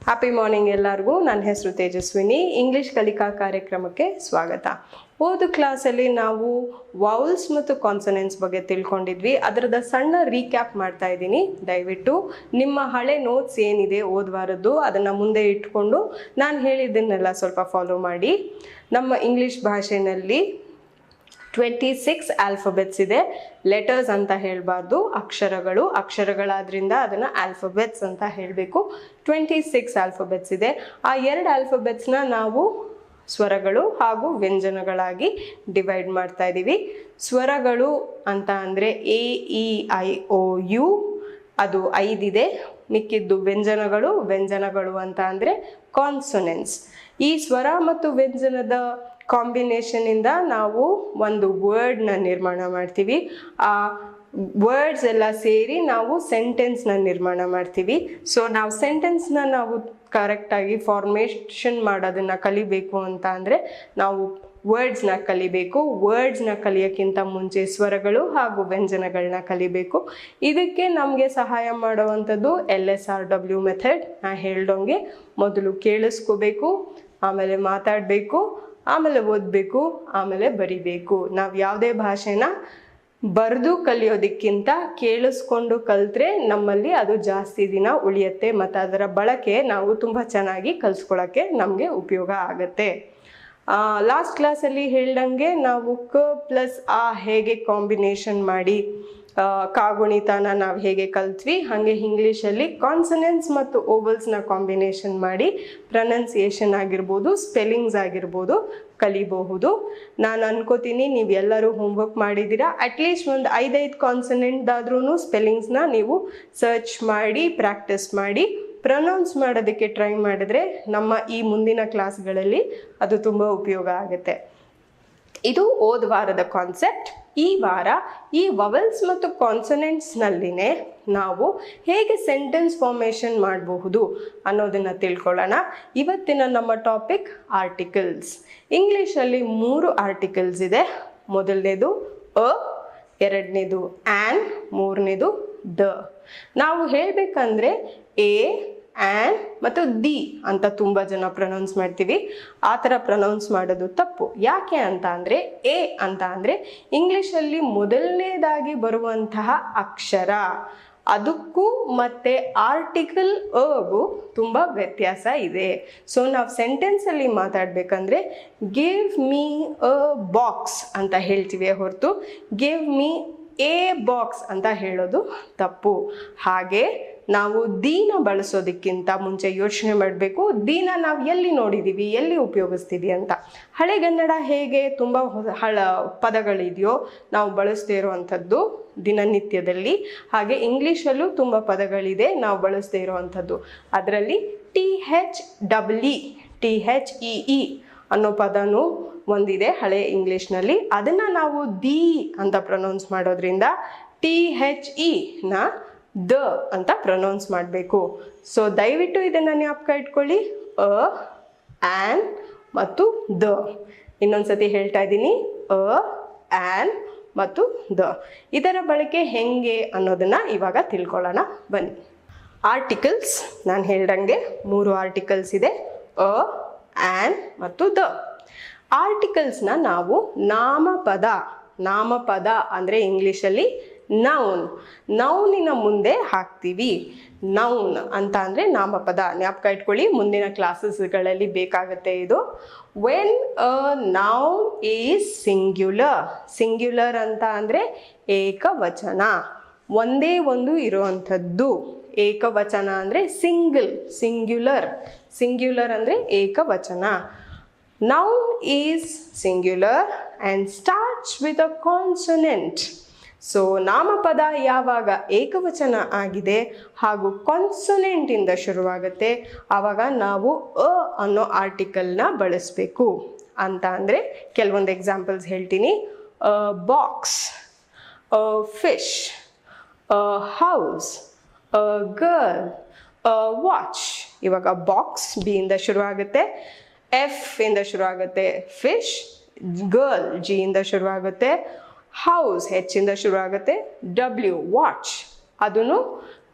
Happy morning ಎಲ್ಲರಿಗೂ. ನನ್ನ ಹೆಸರು ತೇಜಸ್ವಿನಿ. ಇಂಗ್ಲಿಷ್ ಕಲಿಕಾ ಕಾರ್ಯಕ್ರಮಕ್ಕೆ ಸ್ವಾಗತ. ಹೋದ ಕ್ಲಾಸಲ್ಲಿ ನಾವು ವೌಲ್ಸ್ ಮತ್ತು ಕಾನ್ಸನೆಂಟ್ಸ್ ಬಗ್ಗೆ ತಿಳ್ಕೊಂಡಿದ್ವಿ. ಅದರದ ಸಣ್ಣ ರೀಕ್ಯಾಪ್ ಮಾಡ್ತಾ ಇದ್ದೀನಿ. ದಯವಿಟ್ಟು ನಿಮ್ಮ ಹಳೆ ನೋಟ್ಸ್ ಏನಿದೆ ಹೋದ ವಾರದ್ದು ಅದನ್ನು ಮುಂದೆ ಇಟ್ಕೊಂಡು ನಾನು ಹೇಳಿದ್ದನ್ನೆಲ್ಲ ಸ್ವಲ್ಪ ಫಾಲೋ ಮಾಡಿ. ನಮ್ಮ ಇಂಗ್ಲಿಷ್ ಭಾಷೆಯಲ್ಲಿ 26 ಆಲ್ಫಬೆಟ್ಸ್ ಇದೆ. ಲೆಟರ್ಸ್ ಅಂತ ಹೇಳಬಾರ್ದು, ಅಕ್ಷರಗಳಾದ್ರಿಂದ ಅದನ್ನು ಆಲ್ಫಬೆಟ್ಸ್ ಅಂತ ಹೇಳಬೇಕು. 26 ಆಲ್ಫಬೆಟ್ಸ್ ಇದೆ. ಆ 2 ಆಲ್ಫಬೆಟ್ಸ್ನ ನಾವು ಸ್ವರಗಳು ಹಾಗೂ ವ್ಯಂಜನಗಳಾಗಿ ಡಿವೈಡ್ ಮಾಡ್ತಾ ಇದ್ದೀವಿ. ಸ್ವರಗಳು ಅಂತ ಅಂದರೆ AEIOU ಅದು 5 ಇದೆ. ಮಿಕ್ಕಿದ್ದು ವ್ಯಂಜನಗಳು ಅಂತ ಅಂದರೆ ಕಾನ್ಸೊನೆಂಟ್ಸ್. ಈ ಸ್ವರ ಮತ್ತು ವ್ಯಂಜನದ ಕಾಂಬಿನೇಷನಿಂದ ನಾವು ಒಂದು ವರ್ಡ್ನ ನಿರ್ಮಾಣ ಮಾಡ್ತೀವಿ. ಆ ವರ್ಡ್ಸ್ ಎಲ್ಲ ಸೇರಿ ನಾವು ಸೆಂಟೆನ್ಸ್ನ ನಿರ್ಮಾಣ ಮಾಡ್ತೀವಿ. ಸೊ ನಾವು ಸೆಂಟೆನ್ಸ್ನ ನಾವು ಕರೆಕ್ಟಾಗಿ ಫಾರ್ಮೇಷನ್ ಮಾಡೋದನ್ನು ಕಲಿಬೇಕು ಅಂತ ಅಂದರೆ ನಾವು ವರ್ಡ್ಸ್ನ ಕಲಿಬೇಕು. ವರ್ಡ್ಸ್ನ ಕಲಿಯೋಕ್ಕಿಂತ ಮುಂಚೆ ಸ್ವರಗಳು ಹಾಗೂ ವ್ಯಂಜನಗಳನ್ನ ಕಲಿಬೇಕು. ಇದಕ್ಕೆ ನಮಗೆ ಸಹಾಯ ಮಾಡುವಂಥದ್ದು LSRW ಮೆಥಡ್. ನಾನು ಹೇಳ್ದಂಗೆ ಮೊದಲು ಕೇಳಿಸ್ಕೋಬೇಕು, ಆಮೇಲೆ ಮಾತಾಡಬೇಕು, ಆಮೇಲೆ ಓದಬೇಕು, ಆಮೇಲೆ ಬರಿಬೇಕು. ನಾವು ಯಾವುದೇ ಭಾಷೆನ ಬರೆದು ಕಲಿಯೋದಕ್ಕಿಂತ ಕೇಳಿಸ್ಕೊಂಡು ಕಲಿತ್ರೆ ನಮ್ಮಲ್ಲಿ ಅದು ಜಾಸ್ತಿ ದಿನ ಉಳಿಯುತ್ತೆ ಮತ್ತು ಅದರ ಬಳಕೆ ನಾವು ತುಂಬ ಚೆನ್ನಾಗಿ ಕಲಿಸ್ಕೊಳ್ಳೋಕ್ಕೆ ನಮಗೆ ಉಪಯೋಗ ಆಗುತ್ತೆ. ಲಾಸ್ಟ್ ಕ್ಲಾಸಲ್ಲಿ ಹೇಳ್ದಂಗೆ ನಾವು ಕ ಪ್ಲಸ್ ಆ ಹೇಗೆ ಕಾಂಬಿನೇಷನ್ ಮಾಡಿ ಕಾಗುಣಿತನ ನಾವು ಹೇಗೆ ಕಲ್ತ್ವಿ, ಹಾಗೆ ಇಂಗ್ಲೀಷಲ್ಲಿ ಕಾನ್ಸನೆಂಟ್ಸ್ ಮತ್ತು ಓವಲ್ಸ್ನ ಕಾಂಬಿನೇಷನ್ ಮಾಡಿ ಪ್ರೊನೌನ್ಸಿಯೇಷನ್ ಆಗಿರ್ಬೋದು, ಸ್ಪೆಲ್ಲಿಂಗ್ಸ್ ಆಗಿರ್ಬೋದು ಕಲಿಬಹುದು. ನಾನು ಅನ್ಕೋತೀನಿ ನೀವೆಲ್ಲರೂ ಹೋಮ್ವರ್ಕ್ ಮಾಡಿದ್ದೀರಾ. ಅಟ್ಲೀಸ್ಟ್ ಒಂದು 5 ಕಾನ್ಸನೆಂಟ್ದಾದ್ರೂ ಸ್ಪೆಲ್ಲಿಂಗ್ಸ್ನ ನೀವು ಸರ್ಚ್ ಮಾಡಿ ಪ್ರಾಕ್ಟೀಸ್ ಮಾಡಿ ಪ್ರೊನೌನ್ಸ್ ಮಾಡೋದಕ್ಕೆ ಟ್ರೈ ಮಾಡಿದ್ರೆ ನಮ್ಮ ಈ ಮುಂದಿನ ಕ್ಲಾಸ್ಗಳಲ್ಲಿ ಅದು ತುಂಬ ಉಪಯೋಗ ಆಗುತ್ತೆ. ಇದು ಹೋದ ವಾರದ ಕಾನ್ಸೆಪ್ಟ್. ಈ ವಾರ ಈ ವವೆಲ್ಸ್ ಮತ್ತು ಕಾನ್ಸನೆಂಟ್ಸ್ನಲ್ಲಿನೇ ನಾವು ಹೇಗೆ ಸೆಂಟೆನ್ಸ್ ಫಾರ್ಮೇಷನ್ ಮಾಡಬಹುದು ಅನ್ನೋದನ್ನು ತಿಳ್ಕೊಳ್ಳೋಣ. ಇವತ್ತಿನ ನಮ್ಮ ಟಾಪಿಕ್ ಆರ್ಟಿಕಲ್ಸ್. ಇಂಗ್ಲೀಷಲ್ಲಿ 3 ಆರ್ಟಿಕಲ್ಸ್ ಇದೆ. ಮೊದಲನೇದು ಅ, ಎರಡನೇದು ಆ್ಯನ್, ಮೂರನೇದು ದ. ನಾವು ಹೇಳಬೇಕಂದ್ರೆ ಎ, ಆ್ಯನ್ ಮತ್ತು ದಿ ಅಂತ ತುಂಬ ಜನ ಪ್ರೊನೌನ್ಸ್ ಮಾಡ್ತೀವಿ. ಆ ಥರ ಪ್ರೊನೌನ್ಸ್ ಮಾಡೋದು ತಪ್ಪು. ಯಾಕೆ ಅಂತ ಅಂದರೆ ಎ ಅಂತ ಅಂದರೆ ಇಂಗ್ಲೀಷಲ್ಲಿ ಮೊದಲನೇದಾಗಿ ಬರುವಂತಹ ಅಕ್ಷರ. ಅದಕ್ಕೂ ಮತ್ತು ಆರ್ಟಿಕಲ್ ಅಗೂ ತುಂಬ ವ್ಯತ್ಯಾಸ ಇದೆ. ಸೊ ನಾವು ಸೆಂಟೆನ್ಸಲ್ಲಿ ಮಾತಾಡಬೇಕಂದ್ರೆ ಗಿವ್ ಮೀ ಅ ಬಾಕ್ಸ್ ಅಂತ ಹೇಳ್ತೀವಿ ಹೊರತು ಗಿವ್ ಮೀ ಎ ಬಾಕ್ಸ್ ಅಂತ ಹೇಳೋದು ತಪ್ಪು. ಹಾಗೆ ನಾವು ದೀನ ಬಳಸೋದಕ್ಕಿಂತ ಮುಂಚೆ ಯೋಚನೆ ಮಾಡಬೇಕು, ದೀನ ನಾವು ಎಲ್ಲಿ ನೋಡಿದ್ದೀವಿ, ಎಲ್ಲಿ ಉಪಯೋಗಿಸ್ತೀವಿ ಅಂತ. ಹಳೆಗನ್ನಡ ಹೇಗೆ ತುಂಬ ಪದಗಳಿದೆಯೋ ನಾವು ಬಳಸದೇ ಇರುವಂಥದ್ದು ದಿನನಿತ್ಯದಲ್ಲಿ, ಹಾಗೆ ಇಂಗ್ಲೀಷಲ್ಲೂ ತುಂಬ ಪದಗಳಿದೆ ನಾವು ಬಳಸದೇ ಇರುವಂಥದ್ದು. ಅದರಲ್ಲಿ THEE ಅನ್ನೋ ಪದನೂ ಒಂದಿದೆ ಹಳೆ ಇಂಗ್ಲೀಷ್ನಲ್ಲಿ. ಅದನ್ನು ನಾವು ದಿ ಅಂತ ಪ್ರೊನೌನ್ಸ್ ಮಾಡೋದ್ರಿಂದ THEನ ದ ಅಂತ ಪ್ರೊನೌನ್ಸ್ ಮಾಡಬೇಕು. ಸೊ ದಯವಿಟ್ಟು ಇದನ್ನು ಜ್ಞಾಪಕ ಇಟ್ಕೊಳ್ಳಿ. ಅ, ಆ್ಯನ್ ಮತ್ತು ದ. ಇನ್ನೊಂದ್ಸತಿ ಹೇಳ್ತಾ ಇದ್ದೀನಿ, ಅ, ಆ್ಯನ್ ಮತ್ತು ದ. ಇದರ ಬಳಕೆ ಹೆಂಗೆ ಅನ್ನೋದನ್ನು ಇವಾಗ ತಿಳ್ಕೊಳ್ಳೋಣ ಬನ್ನಿ. ಆರ್ಟಿಕಲ್ಸ್ ನಾನು ಹೇಳ್ದಂಗೆ 3 ಆರ್ಟಿಕಲ್ಸ್ ಇದೆ, ಅ, ಆ್ಯನ್ ಮತ್ತು ದ. ಆರ್ಟಿಕಲ್ಸ್ನ ನಾವು ನಾಮಪದ ಅಂದರೆ ಇಂಗ್ಲೀಷಲ್ಲಿ ನೌನಿನ ಮುಂದೆ ಹಾಕ್ತೀವಿ. ನೌನ್ ಅಂತ ಅಂದರೆ ನಾಮಪದ. ಜ್ಞಾಪಕ ಇಟ್ಕೊಳ್ಳಿ, ಮುಂದಿನ ಕ್ಲಾಸಸ್ಗಳಲ್ಲಿ ಬೇಕಾಗುತ್ತೆ ಇದು. When a noun is singular ಅಂತ ಅಂದರೆ ಏಕವಚನ, ಒಂದೇ ಒಂದು ಇರುವಂಥದ್ದು. ಏಕವಚನ ಅಂದರೆ ಸಿಂಗ್ಯುಲರ್ ಅಂದರೆ ಏಕವಚನ. Noun is singular and starts with a consonant. So ನಾಮಪದ ಯಾವಾಗ ಏಕವಚನ ಆಗಿದೆ ಹಾಗೂ ಕಾನ್ಸನೆಂಟಿಂದ ಶುರುವಾಗುತ್ತೆ ಆವಾಗ ನಾವು ಅ ಅನ್ನೋ ಆರ್ಟಿಕಲ್ನ ಬಳಸಬೇಕು. ಅಂತ ಅಂದರೆ ಕೆಲವೊಂದು ಎಕ್ಸಾಂಪಲ್ಸ್ ಹೇಳ್ತೀನಿ. Box, fish, house, girl, watch. ಇವಾಗ ಬಾಕ್ಸ್ ಬಿ ಇಂದ ಶುರುವಾಗುತ್ತೆ, ಎಫ್ ಇಂದ ಶುರುವಾಗುತ್ತೆ, ಫಿಶ್, ಗರ್ಲ್ ಜಿ ಇಂದ ಶುರುವಾಗುತ್ತೆ, ಹೌಸ್ ಹೆಚ್ಚಿಂದ ಶುರು ಆಗುತ್ತೆ, ಡಬ್ಲ್ಯೂ ವಾಚ್ ಅದನ್ನು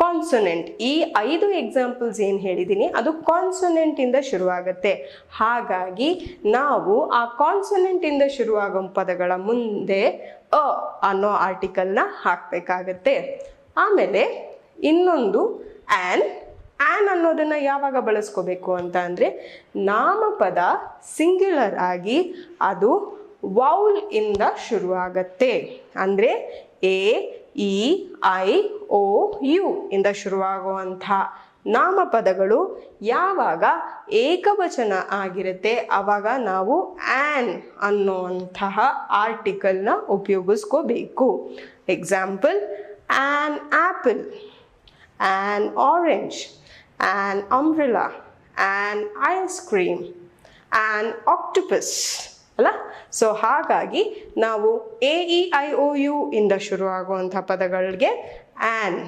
ಕಾನ್ಸೊನೆಂಟ್. ಈ 5 ಎಕ್ಸಾಂಪಲ್ಸ್ ಏನು ಹೇಳಿದ್ದೀನಿ ಅದು ಕಾನ್ಸೊನೆಂಟ್ ಇಂದ ಶುರುವಾಗುತ್ತೆ. ಹಾಗಾಗಿ ನಾವು ಆ ಕಾನ್ಸೊನೆಂಟ್ ಇಂದ ಶುರುವಾಗೋ ಪದಗಳ ಮುಂದೆ ಅ ಅನ್ನೋ ಆರ್ಟಿಕಲ್ನ ಹಾಕಬೇಕಾಗತ್ತೆ. ಆಮೇಲೆ ಇನ್ನೊಂದು ಆ್ಯನ್ ಅನ್ನೋದನ್ನು ಯಾವಾಗ ಬಳಸ್ಕೋಬೇಕು ಅಂತ ಅಂದರೆ ನಾಮಪದ ಸಿಂಗ್ಯುಲರ್ ಆಗಿ ಅದು ವೌಲ್ ಇಂದ ಶುರುವಾಗತ್ತೆ. ಅಂದರೆ AEIOU ಇಂದ ಶುರುವಾಗುವಂಥ ನಾಮಪದಗಳು ಯಾವಾಗ ಏಕವಚನ ಆಗಿರುತ್ತೆ ಆವಾಗ ನಾವು ಆ್ಯನ್ ಅನ್ನುವಂತಹ ಆರ್ಟಿಕಲ್ನ ಉಪಯೋಗಿಸ್ಕೋಬೇಕು. Example, an apple, an orange, an umbrella, an ice cream, an octopus ಅಲ್ಲ. ಸೊ ಹಾಗಾಗಿ ನಾವು AEIOU ಇಂದ ಶುರುವಾಗುವಂಥ ಪದಗಳಿಗೆ ಆ್ಯನ್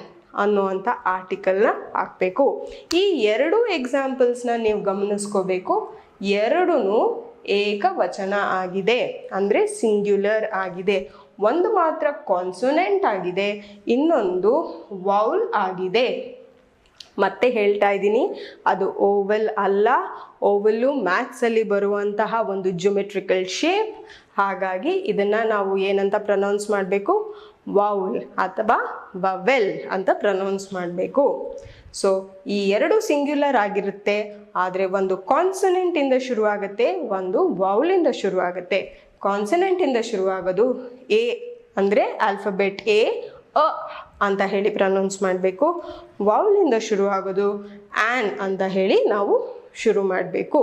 ಅನ್ನುವಂಥ ಆರ್ಟಿಕಲ್ನ ಹಾಕಬೇಕು. ಈ 2 ಎಕ್ಸಾಂಪಲ್ಸ್ನ ನೀವು ಗಮನಿಸ್ಕೋಬೇಕು. ಎರಡೂ ಏಕವಚನ ಆಗಿದೆ, ಅಂದರೆ ಸಿಂಗ್ಯುಲರ್ ಆಗಿದೆ. ಒಂದು ಮಾತ್ರ ಕಾನ್ಸೊನೆಂಟ್ ಆಗಿದೆ, ಇನ್ನೊಂದು ವೌಲ್ ಆಗಿದೆ. ಮತ್ತೆ ಹೇಳ್ತಾ ಇದ್ದೀನಿ, ಅದು ಓವಲ್ ಅಲ್ಲ. ಓವಲ್ಲು ಮ್ಯಾಥ್ಸಲ್ಲಿ ಬರುವಂತಹ ಒಂದು ಜ್ಯೋಮೆಟ್ರಿಕಲ್ ಶೇಪ್. ಹಾಗಾಗಿ ಇದನ್ನು ನಾವು ಏನಂತ ಪ್ರನೌನ್ಸ್ ಮಾಡಬೇಕು? ವೌಲ್ ಅಥವಾ ವವೆಲ್ ಅಂತ ಪ್ರನೌನ್ಸ್ ಮಾಡಬೇಕು. ಸೊ ಈ 2 ಸಿಂಗ್ಯುಲರ್ ಆಗಿರುತ್ತೆ, ಆದರೆ ಒಂದು ಕಾನ್ಸನೆಂಟಿಂದ ಶುರುವಾಗುತ್ತೆ, ಒಂದು ವೌಲಿಂದ ಶುರುವಾಗುತ್ತೆ. ಕಾನ್ಸನೆಂಟಿಂದ ಶುರುವಾಗೋದು ಎ ಅಂದರೆ ಆಲ್ಫಬೆಟ್ ಎ, ಅ ಅಂತ ಹೇಳಿ ಪ್ರನೌನ್ಸ್ ಮಾಡಬೇಕು. ವೌಲಿಂದ ಶುರುವಾಗೋದು ಆ್ಯನ್ ಅಂತ ಹೇಳಿ ನಾವು ಶುರು ಮಾಡಬೇಕು.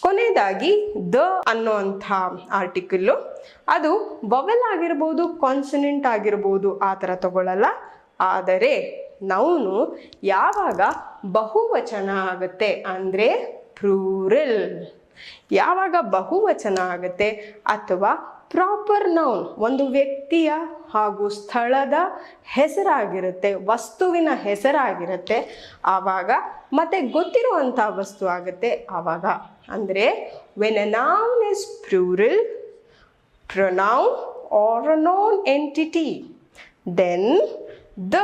ಕೊನೆಯದಾಗಿ ದ ಅನ್ನುವಂಥ ಆರ್ಟಿಕಲ್ಲು ಅದು ವವೆಲ್ ಆಗಿರ್ಬೋದು, ಕಾನ್ಸನೆಂಟ್ ಆಗಿರ್ಬೋದು, ಆ ಥರ ತಗೊಳ್ಳಲ್ಲ. ಆದರೆ ನೌನು ಯಾವಾಗ ಬಹುವಚನ ಆಗುತ್ತೆ ಅಂದರೆ ಪ್ಲೂರಲ್. ಯಾವಾಗ ಬಹುವಚನ ಆಗುತ್ತೆ ಅಥವಾ ಪ್ರಾಪರ್ ನೌನ್ ಒಂದು ವ್ಯಕ್ತಿಯ ಹಾಗೂ ಸ್ಥಳದ ಹೆಸರಾಗಿರುತ್ತೆ, ವಸ್ತುವಿನ ಹೆಸರಾಗಿರುತ್ತೆ ಆವಾಗ, ಮತ್ತೆ ಗೊತ್ತಿರುವಂಥ ವಸ್ತು ಆಗುತ್ತೆ ಆವಾಗ. ಅಂದರೆ when a noun is plural, pronoun are a known entity, then the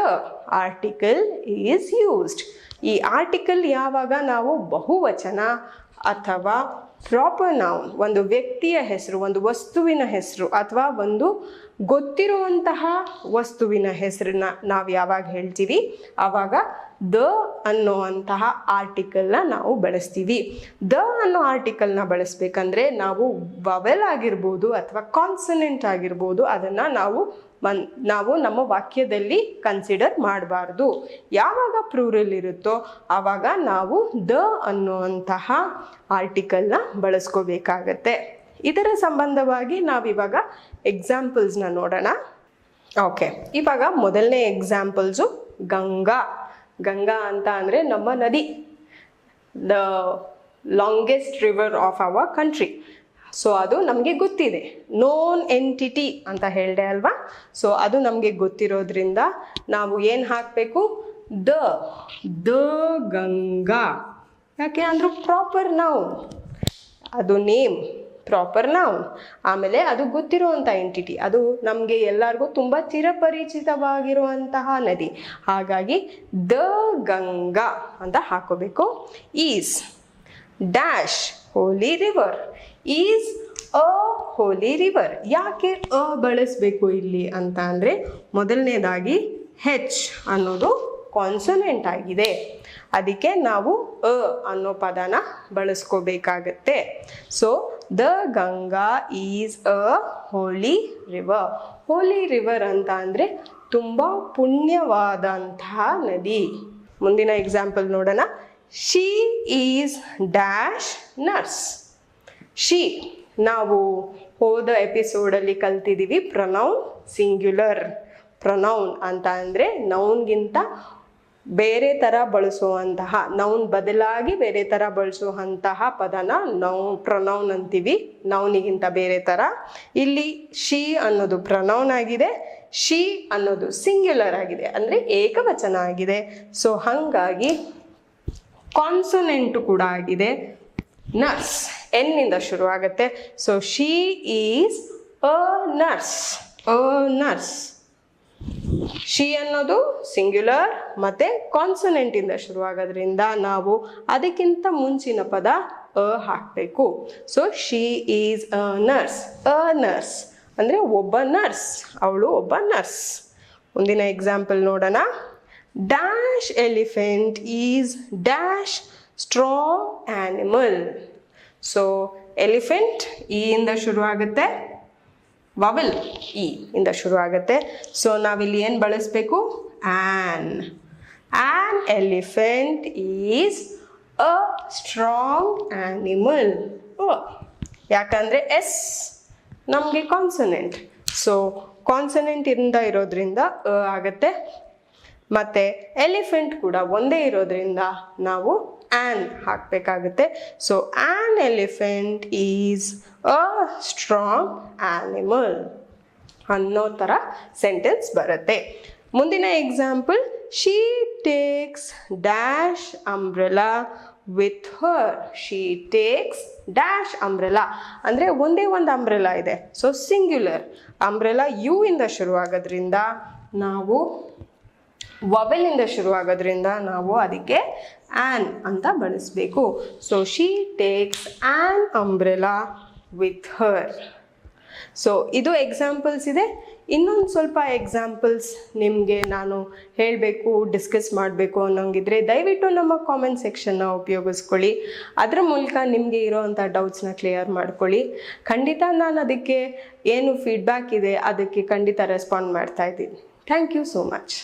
article is used. ಈ ಆರ್ಟಿಕಲ್ ಯಾವಾಗ ನಾವು ಬಹುವಚನ ಅಥವಾ ಪ್ರಾಪರ್ ನೌನ್ ಒಂದು ವ್ಯಕ್ತಿಯ ಹೆಸರು, ಒಂದು ವಸ್ತುವಿನ ಹೆಸರು ಅಥವಾ ಒಂದು ಗೊತ್ತಿರುವಂತಹ ವಸ್ತುವಿನ ಹೆಸರನ್ನ ನಾವು ಯಾವಾಗ ಹೇಳ್ತೀವಿ ಆವಾಗ ದ ಅನ್ನುವಂತಹ ಆರ್ಟಿಕಲ್ನ ನಾವು ಬಳಸ್ತೀವಿ. ದ ಅನ್ನೋ ಆರ್ಟಿಕಲ್ನ ಬಳಸಬೇಕಂದ್ರೆ ನಾವು ವವೆಲ್ ಆಗಿರ್ಬೋದು ಅಥವಾ ಕಾನ್ಸನೆಂಟ್ ಆಗಿರ್ಬೋದು, ಅದನ್ನು ನಾವು ನಮ್ಮ ವಾಕ್ಯದಲ್ಲಿ ಕನ್ಸಿಡರ್ ಮಾಡಬಾರ್ದು. ಯಾವಾಗ ಪ್ಲೂರಲ್ ಇರುತ್ತೋ ಆವಾಗ ನಾವು ದ ಅನ್ನುವಂತಹ ಆರ್ಟಿಕಲ್ನ ಬಳಸ್ಕೋಬೇಕಾಗತ್ತೆ. ಇದರ ಸಂಬಂಧವಾಗಿ ನಾವಿವಾಗ ಎಕ್ಸಾಂಪಲ್ಸ್ನ ನೋಡೋಣ. ಓಕೆ, ಇವಾಗ ಮೊದಲನೇ ಎಕ್ಸಾಂಪಲ್ಸು ಗಂಗಾ. ಗಂಗಾ ಅಂತ ಅಂದರೆ ನಮ್ಮ ನದಿ, the longest river of our country. So ಅದು ನಮಗೆ ಗೊತ್ತಿದೆ, ನೋನ್ ಎಂಟಿಟಿ ಅಂತ ಹೇಳಿದೆ ಅಲ್ವಾ. ಸೊ ಅದು ನಮಗೆ ಗೊತ್ತಿರೋದ್ರಿಂದ ನಾವು ಏನು ಹಾಕಬೇಕು? ದ ಗಂಗಾ. ಯಾಕೆ ಅಂದ್ರೆ ಪ್ರಾಪರ್ ನೌನ್, ಅದು ನೇಮ್, ಪ್ರಾಪರ್ ನೌನ್. ಆಮೇಲೆ ಅದು ಗೊತ್ತಿರುವಂಥ ಎಂಟಿಟಿ, ಅದು ನಮಗೆ ಎಲ್ಲರಿಗೂ ತುಂಬ ಚಿರಪರಿಚಿತವಾಗಿರುವಂತಹ ನದಿ. ಹಾಗಾಗಿ ದ ಗಂಗಾ ಅಂತ ಹಾಕೋಬೇಕು. Is dash holy river. Is a holy river. ಯಾಕೆ ಅ ಬಳಸಬೇಕು ಇಲ್ಲಿ ಅಂತ ಅಂದರೆ ಮೊದಲನೇದಾಗಿ ಹೆಚ್ ಅನ್ನೋದು ಕಾನ್ಸನೆಂಟ್ ಆಗಿದೆ, ಅದಕ್ಕೆ ನಾವು ಅ ಅನ್ನೋ ಪದನ ಬಳಸ್ಕೋಬೇಕಾಗತ್ತೆ. So the Ganga is a holy river. Holy river ಅಂತ ಅಂದರೆ ತುಂಬ ಪುಣ್ಯವಾದಂತಹ ನದಿ. ಮುಂದಿನ ಎಕ್ಸಾಂಪಲ್ ನೋಡೋಣ. She is dash nurse. She ನಾವು ಹೋದ ಎಪಿಸೋಡಲ್ಲಿ ಕಲ್ತಿದ್ದೀವಿ ಪ್ರೊನೌನ್ ಸಿಂಗ್ಯುಲರ್. ಪ್ರೊನೌನ್ ಅಂತ ಅಂದರೆ ನೌನ್ಗಿಂತ ಬೇರೆ ಥರ ಬಳಸುವಂತಹ, ನೌನ್ ಬದಲಾಗಿ ಬೇರೆ ಥರ ಬಳಸುವಂತಹ ಪದನ ಪ್ರೊನೌನ್ ಅಂತೀವಿ, ನೌನಿಗಿಂತ ಬೇರೆ ಥರ. ಇಲ್ಲಿ ಶಿ ಅನ್ನೋದು ಪ್ರೊನೌನ್ ಆಗಿದೆ, ಶಿ ಅನ್ನೋದು ಸಿಂಗ್ಯುಲರ್ ಆಗಿದೆ, ಅಂದರೆ ಏಕವಚನ ಆಗಿದೆ. ಸೊ ಹಾಗಾಗಿ ಕಾನ್ಸೊನೆಂಟು ಕೂಡ ಆಗಿದೆ. ನರ್ಸ್ ಎನ್ನಿಂದ ಶುರುವಾಗುತ್ತೆ. So she is a nurse. A nurse. She ಅನ್ನೋದು ಸಿಂಗ್ಯುಲರ್ ಮತ್ತು ಕಾನ್ಸನೆಂಟಿಂದ ಶುರುವಾಗೋದ್ರಿಂದ ನಾವು ಅದಕ್ಕಿಂತ ಮುಂಚಿನ ಪದ ಹಾಕಬೇಕು. So she is a nurse ಅಂದರೆ ಒಬ್ಬ ನರ್ಸ್, ಅವಳು ಒಬ್ಬ ನರ್ಸ್. ಮುಂದಿನ ಎಕ್ಸಾಂಪಲ್ ನೋಡೋಣ. Dash elephant is dash strong animal. So elephant E ಇಂದ ಶುರುವಾಗುತ್ತೆ, ವವೆಲ್ ಇ ಇಂದ ಶುರುವಾಗುತ್ತೆ. ಸೊ ನಾವಿಲ್ಲಿ ಏನು ಬಳಸಬೇಕು? An elephant is a strong animal. ಯಾಕಂದರೆ ಎಸ್ ನಮಗೆ ಕಾನ್ಸನೆಂಟ್, ಸೊ ಕಾನ್ಸನೆಂಟ್ ಇಂದ ಇರೋದ್ರಿಂದ ಆಗುತ್ತೆ. ಮತ್ತು ಎಲಿಫೆಂಟ್ ಕೂಡ ಒಂದೇ ಇರೋದ್ರಿಂದ ನಾವು ಆ್ಯನ್ ಹಾಕಬೇಕಾಗುತ್ತೆ. So an elephant is a strong animal ಅನ್ನೋ ಥರ ಸೆಂಟೆನ್ಸ್ ಬರುತ್ತೆ. ಮುಂದಿನ example, she takes dash umbrella with her. She takes dash umbrella ಅಂದರೆ ಒಂದೇ ಒಂದು ಅಂಬ್ರೆಲಾ ಇದೆ. ಸೊ ಸಿಂಗ್ಯುಲರ್ ಅಂಬ್ರೆಲಾ ಯು ಇಂದ ಶುರುವಾಗೋದ್ರಿಂದ ನಾವು ವವೆಲಿಂದ ಶುರುವಾಗೋದ್ರಿಂದ ನಾವು ಅದಕ್ಕೆ ಆ್ಯನ್ ಅಂತ ಬಳಸಬೇಕು. So she takes an umbrella with her. So ಇದು ಎಕ್ಸಾಂಪಲ್ಸ್ ಇದೆ. ಇನ್ನೊಂದು ಸ್ವಲ್ಪ ಎಕ್ಸಾಂಪಲ್ಸ್ ನಿಮಗೆ ನಾನು ಹೇಳಬೇಕು, ಡಿಸ್ಕಸ್ ಮಾಡಬೇಕು ಅನ್ನೋಂಗಿದ್ರೆ ದಯವಿಟ್ಟು ನಮ್ಮ ಕಾಮೆಂಟ್ ಸೆಕ್ಷನ್ನ ಉಪಯೋಗಿಸ್ಕೊಳ್ಳಿ. ಅದರ ಮೂಲಕ ನಿಮಗೆ ಇರೋವಂಥ ಡೌಟ್ಸ್ನ ಕ್ಲಿಯರ್ ಮಾಡ್ಕೊಳ್ಳಿ. ಖಂಡಿತ ನಾನು ಅದಕ್ಕೆ ಏನು ಫೀಡ್ಬ್ಯಾಕ್ ಇದೆ ಅದಕ್ಕೆ ಖಂಡಿತ ರೆಸ್ಪಾಂಡ್ ಮಾಡ್ತಾ ಇದ್ದೀನಿ. Thank you so much.